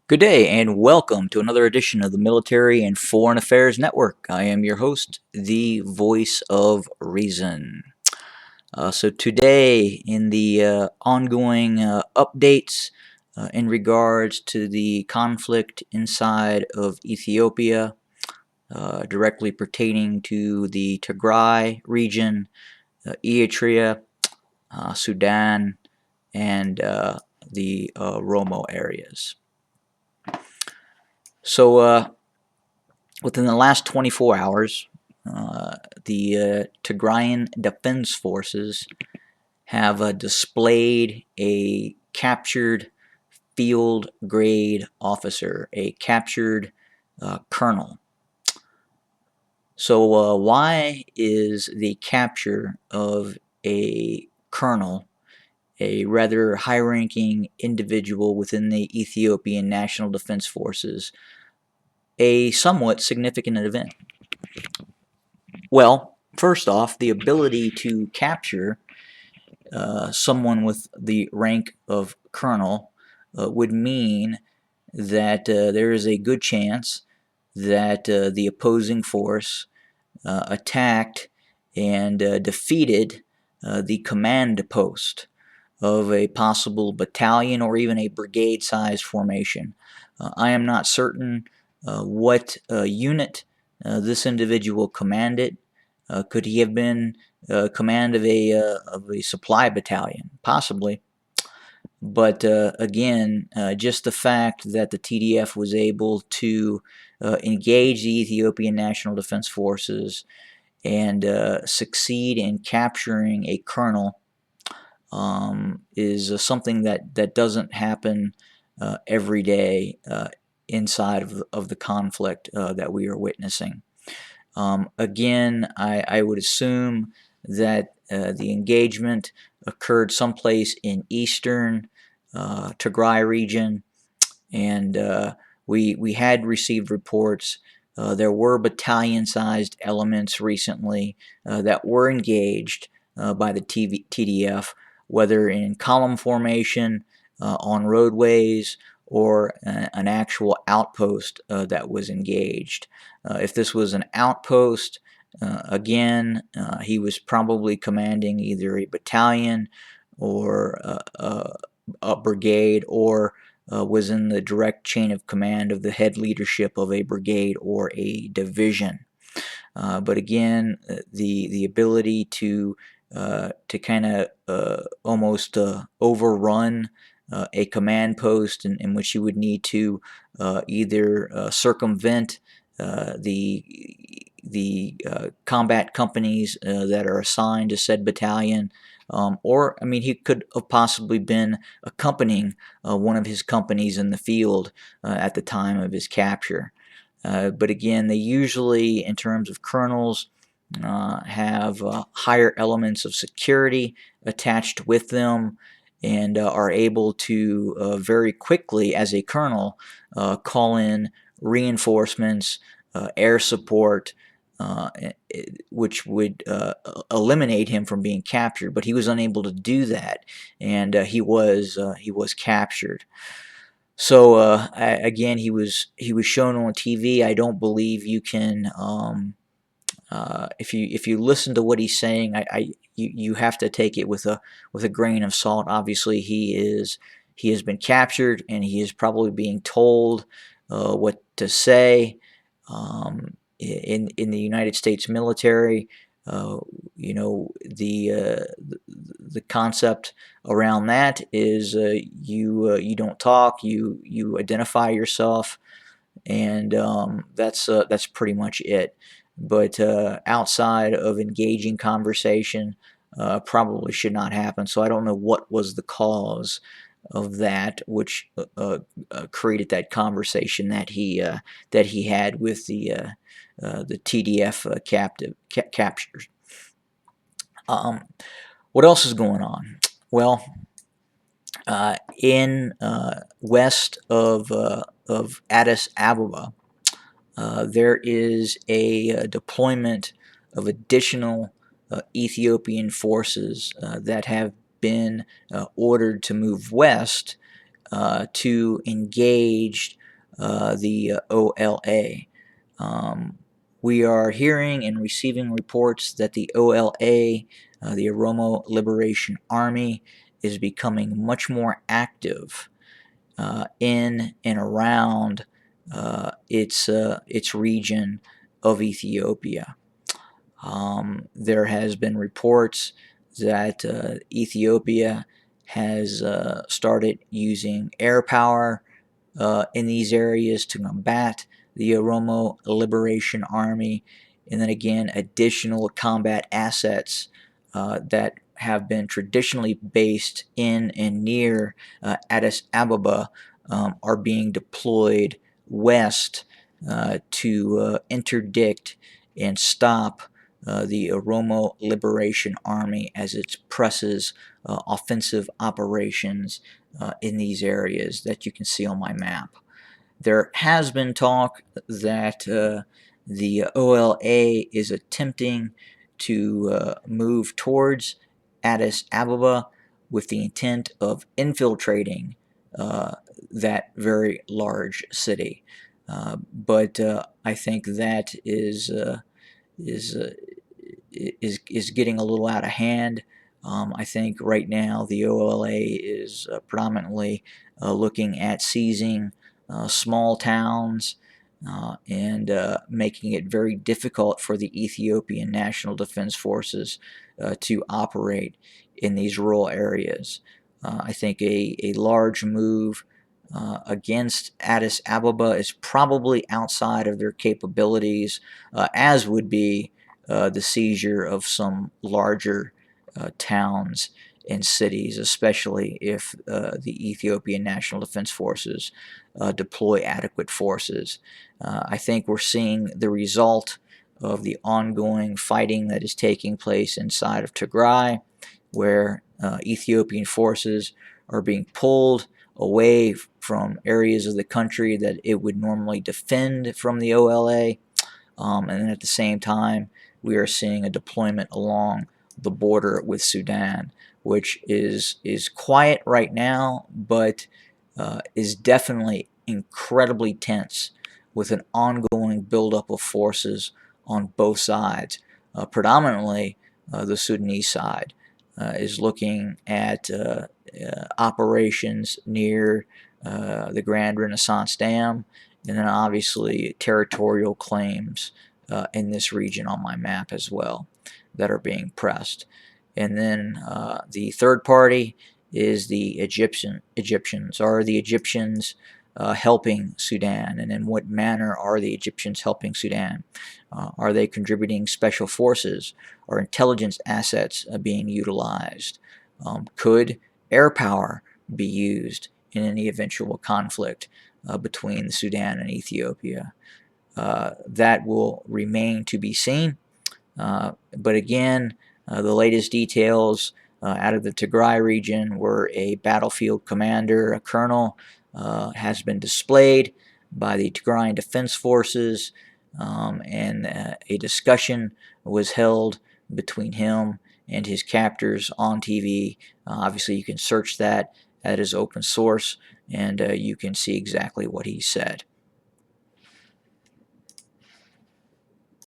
Good day and welcome to another edition of the Military and Foreign Affairs Network. I am your host, the voice of reason. So today, in the ongoing updates in regards to the conflict inside of Ethiopia, directly pertaining to the Tigray region, Eritrea, Sudan, and the Romo areas. So, within the last 24 hours, the Tigrayan Defense Forces have displayed a captured field grade officer, a captured colonel. So, why is the capture of a colonel, a rather high ranking individual within the Ethiopian National Defense Forces, a somewhat significant event? Well, first off, the ability to capture someone with the rank of colonel would mean that there is a good chance that the opposing force attacked and defeated the command post of a possible battalion or even a brigade sized formation. I am not certain what unit this individual commanded. Could he have been command of a supply battalion? Possibly. But again, just the fact that the TDF was able to engage the Ethiopian National Defense Forces and succeed in capturing a colonel is something that doesn't happen every day inside of the conflict that we are witnessing. Again, I would assume that the engagement occurred someplace in eastern Tigray region, and we had received reports. There were battalion-sized elements recently that were engaged by the TDF, whether in column formation, on roadways, or an actual outpost that was engaged. If this was an outpost, again, he was probably commanding either a battalion or a brigade, or was in the direct chain of command of the head leadership of a brigade or a division. But again, the ability to kind of almost overrun a command post in which you would need to either circumvent the combat companies that are assigned to said battalion, or I mean, he could have possibly been accompanying one of his companies in the field at the time of his capture. But again, they usually, in terms of colonels, have higher elements of security attached with them, and are able to very quickly, as a colonel, call in reinforcements, air support, which would eliminate him from being captured. But he was unable to do that, and he was captured. So again, he was shown on TV. I don't believe you can. If you listen to what he's saying, you have to take it with a grain of salt. Obviously, he has been captured, and he is probably being told what to say. In the United States military, the concept around that is you don't talk, you identify yourself, and that's pretty much it. But outside of engaging conversation, probably should not happen. So I don't know what was the cause of that, which created that conversation that he had with the TDF captures. What else is going on? Well, in west of Addis Ababa, there is a deployment of additional Ethiopian forces that have been ordered to move west to engage the OLA. We are hearing and receiving reports that the OLA, the Oromo Liberation Army, is becoming much more active in and around its region of Ethiopia. There has been reports that Ethiopia has started using air power in these areas to combat the Oromo Liberation Army, and then again additional combat assets that have been traditionally based in and near Addis Ababa are being deployed west to interdict and stop the Oromo Liberation Army as it presses offensive operations in these areas that you can see on my map. There has been talk that the OLA is attempting to move towards Addis Ababa with the intent of infiltrating that very large city. But I think that is getting a little out of hand. I think right now the OLA is predominantly looking at seizing small towns and making it very difficult for the Ethiopian National Defense Forces to operate in these rural areas. I think a large move against Addis Ababa is probably outside of their capabilities, as would be the seizure of some larger towns and cities, especially if the Ethiopian National Defense Forces deploy adequate forces. I think we're seeing the result of the ongoing fighting that is taking place inside of Tigray, where Ethiopian forces are being pulled away from areas of the country that it would normally defend from the OLA. And then at the same time, we are seeing a deployment along the border with Sudan, which is quiet right now, but is definitely incredibly tense with an ongoing buildup of forces on both sides. Predominantly, the Sudanese side is looking at operations near the Grand Renaissance Dam, and then obviously territorial claims in this region on my map as well that are being pressed. And then the third party is the Egyptians. Are the Egyptians helping Sudan, and in what manner are the Egyptians helping Sudan? Are they contributing special forces or intelligence assets being utilized? Could air power be used in any eventual conflict between Sudan and Ethiopia? That will remain to be seen. But again, the latest details out of the Tigray region were a battlefield commander, a colonel, has been displayed by the Tigrayan Defense Forces, and a discussion was held between him and his captors on TV. Obviously, you can search that. That is open source, and you can see exactly what he said.